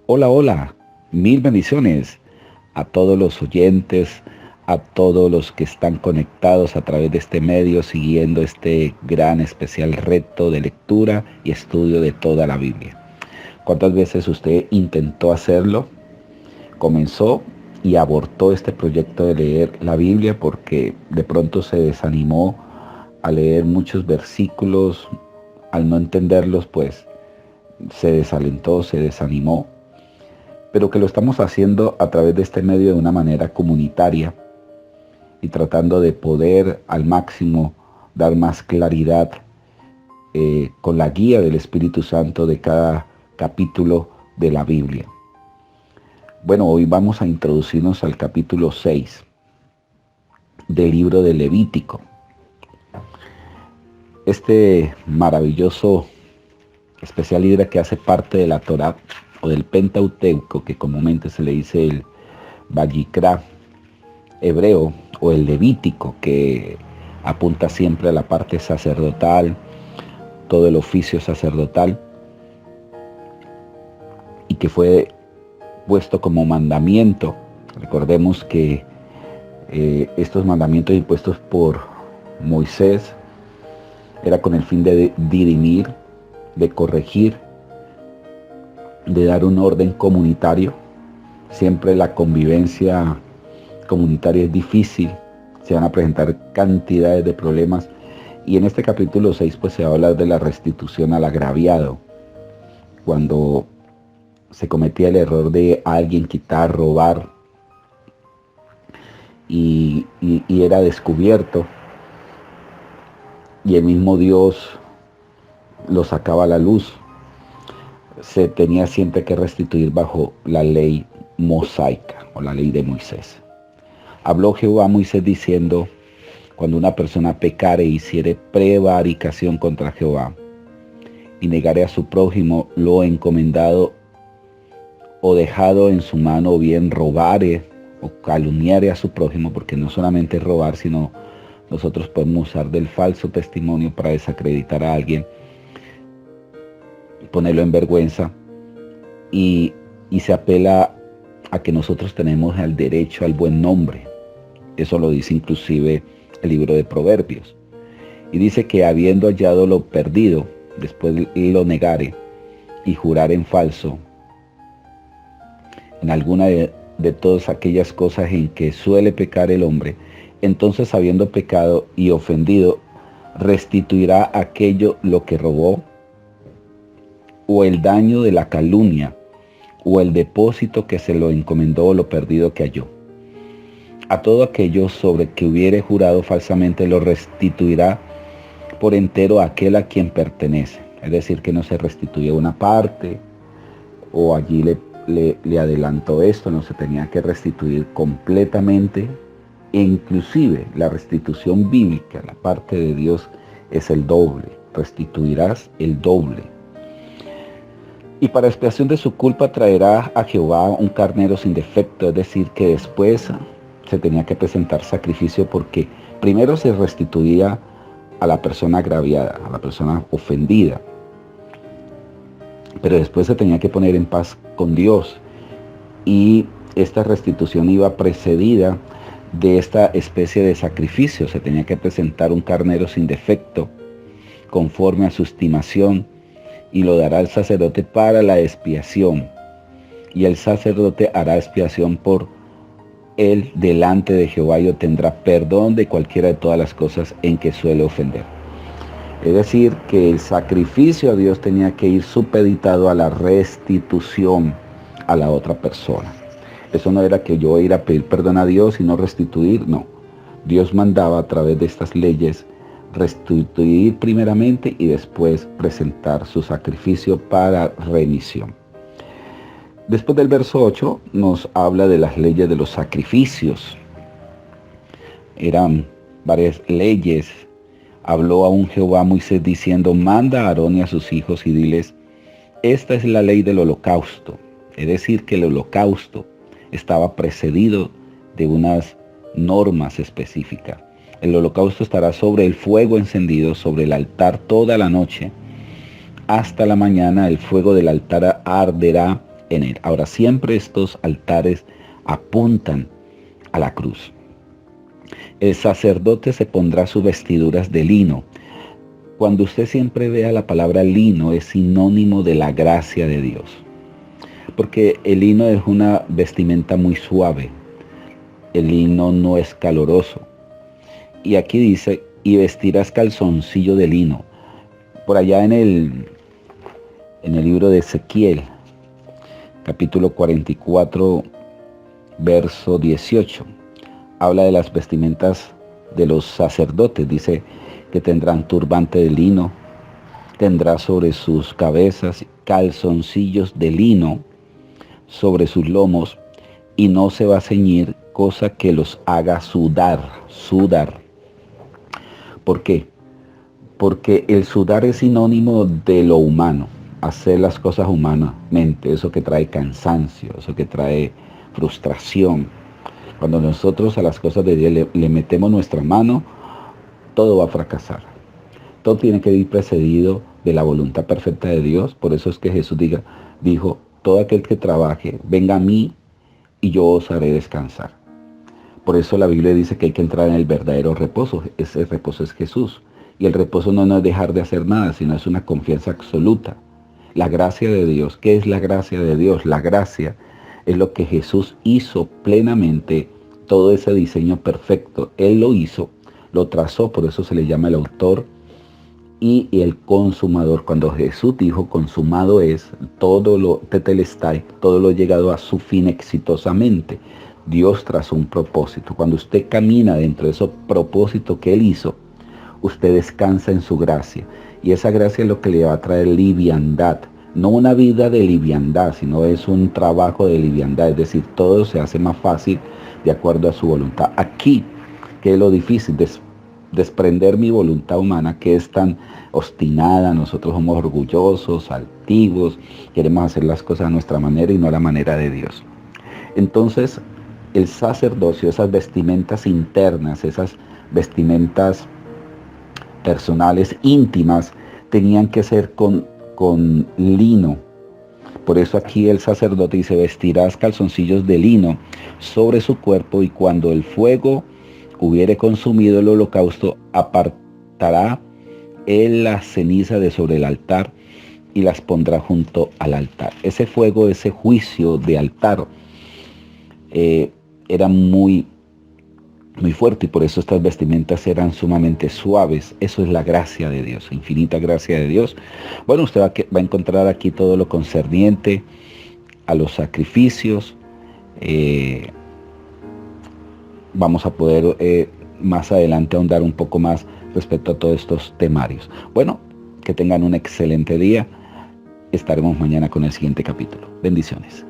Hola, hola, mil bendiciones a todos los oyentes, a todos los que están conectados a través de este medio, siguiendo este gran especial reto de lectura y estudio de toda la Biblia. ¿Cuántas veces usted intentó hacerlo? Comenzó y abortó este proyecto de leer la Biblia porque de pronto se desanimó a leer muchos versículos, al no entenderlos, pues se desalentó, se desanimó, pero que lo estamos haciendo a través de este medio de una manera comunitaria y tratando de poder al máximo dar más claridad con la guía del Espíritu Santo de cada capítulo de la Biblia. Bueno, hoy vamos a introducirnos al capítulo 6 del libro de Levítico. Este maravilloso especial libro que hace parte de la Torá o del Pentateuco, que comúnmente se le dice el Vayikra hebreo o el Levítico, que apunta siempre a la parte sacerdotal, todo el oficio sacerdotal, y que fue puesto como mandamiento. Recordemos que estos mandamientos impuestos por Moisés era con el fin de dirimir, de corregir, de dar un orden comunitario. Siempre la convivencia comunitaria es difícil, se van a presentar cantidades de problemas, y en este capítulo 6 pues se va a hablar de la restitución al agraviado, cuando se cometía el error de alguien quitar, robar, y era descubierto, y el mismo Dios lo sacaba a la luz. Se tenía siempre que restituir bajo la ley mosaica o la ley de Moisés. Habló Jehová a Moisés diciendo: cuando una persona pecare e hiciere prevaricación contra Jehová y negare a su prójimo lo encomendado o dejado en su mano, o bien robare o calumniare a su prójimo, porque no solamente es robar, sino nosotros podemos usar del falso testimonio para desacreditar a alguien, ponerlo en vergüenza, y se apela a que nosotros tenemos el derecho al buen nombre. Eso lo dice inclusive el libro de Proverbios. Y dice que habiendo hallado lo perdido, después lo negare y jurar en falso en alguna de todas aquellas cosas en que suele pecar el hombre, entonces habiendo pecado y ofendido, restituirá aquello lo que robó, o el daño de la calumnia, o el depósito que se lo encomendó, o lo perdido que halló. A todo aquello sobre que hubiere jurado falsamente lo restituirá por entero a aquel a quien pertenece. Es decir, que no se restituye una parte, o allí le adelantó esto, no se tenía que restituir completamente. E inclusive la restitución bíblica, la parte de Dios, es el doble. Restituirás el doble. Y para expiación de su culpa traerá a Jehová un carnero sin defecto, es decir, que después se tenía que presentar sacrificio, porque primero se restituía a la persona agraviada, a la persona ofendida, pero después se tenía que poner en paz con Dios, y esta restitución iba precedida de esta especie de sacrificio. Se tenía que presentar un carnero sin defecto, conforme a su estimación, y lo dará el sacerdote para la expiación, y el sacerdote hará expiación por él delante de Jehová, y obtendrá perdón de cualquiera de todas las cosas en que suele ofender. Es decir, que el sacrificio a Dios tenía que ir supeditado a la restitución a la otra persona. Eso no era que yo ir a pedir perdón a Dios y no restituir, no. Dios mandaba a través de estas leyes restituir primeramente y después presentar su sacrificio para remisión. Después del verso 8 nos habla de las leyes de los sacrificios. Eran varias leyes. Habló aún Jehová a Moisés diciendo: manda a Aarón y a sus hijos y diles: esta es la ley del holocausto. Es decir, que el holocausto estaba precedido de unas normas específicas. El holocausto estará sobre el fuego encendido, sobre el altar toda la noche. Hasta la mañana el fuego del altar arderá en él. Ahora, siempre estos altares apuntan a la cruz. El sacerdote se pondrá sus vestiduras de lino. Cuando usted siempre vea la palabra lino, es sinónimo de la gracia de Dios. Porque el lino es una vestimenta muy suave. El lino no es caloroso. Y aquí dice, y vestirás calzoncillo de lino. Por allá en el libro de Ezequiel, capítulo 44, verso 18, habla de las vestimentas de los sacerdotes. Dice que tendrán turbante de lino, tendrá sobre sus cabezas calzoncillos de lino sobre sus lomos, y no se va a ceñir cosa que los haga sudar. ¿Por qué? Porque el sudar es sinónimo de lo humano, hacer las cosas humanamente, eso que trae cansancio, eso que trae frustración. Cuando nosotros a las cosas de Dios le metemos nuestra mano, todo va a fracasar. Todo tiene que ir precedido de la voluntad perfecta de Dios. Por eso es que Jesús dijo, todo aquel que trabaje, venga a mí y yo os haré descansar. Por eso la Biblia dice que hay que entrar en el verdadero reposo. Ese reposo es Jesús. Y el reposo no es dejar de hacer nada, sino es una confianza absoluta. La gracia de Dios. ¿Qué es la gracia de Dios? La gracia es lo que Jesús hizo plenamente, todo ese diseño perfecto. Él lo hizo, lo trazó, por eso se le llama el autor y el consumador. Cuando Jesús dijo consumado es, todo lo tetelestai, todo lo llegado a su fin exitosamente. Dios trazó un propósito. Cuando usted camina dentro de ese propósito que Él hizo, usted descansa en su gracia. Y esa gracia es lo que le va a traer liviandad. No una vida de liviandad, sino es un trabajo de liviandad. Es decir, todo se hace más fácil de acuerdo a su voluntad. Aquí, que es lo difícil, desprender mi voluntad humana, que es tan obstinada. Nosotros somos orgullosos, altivos, queremos hacer las cosas a nuestra manera y no a la manera de Dios. Entonces, el sacerdocio, esas vestimentas internas, esas vestimentas personales, íntimas, tenían que ser con lino. Por eso aquí el sacerdote dice, vestirás calzoncillos de lino sobre su cuerpo, y cuando el fuego hubiere consumido el holocausto, apartará él la ceniza de sobre el altar y las pondrá junto al altar. Ese fuego, ese juicio de altar, era muy fuerte, y por eso estas vestimentas eran sumamente suaves. Eso es la gracia de Dios, infinita gracia de Dios. Bueno, usted va a encontrar aquí todo lo concerniente a los sacrificios. Vamos a poder más adelante ahondar un poco más respecto a todos estos temarios. Bueno, que tengan un excelente día. Estaremos mañana con el siguiente capítulo. Bendiciones.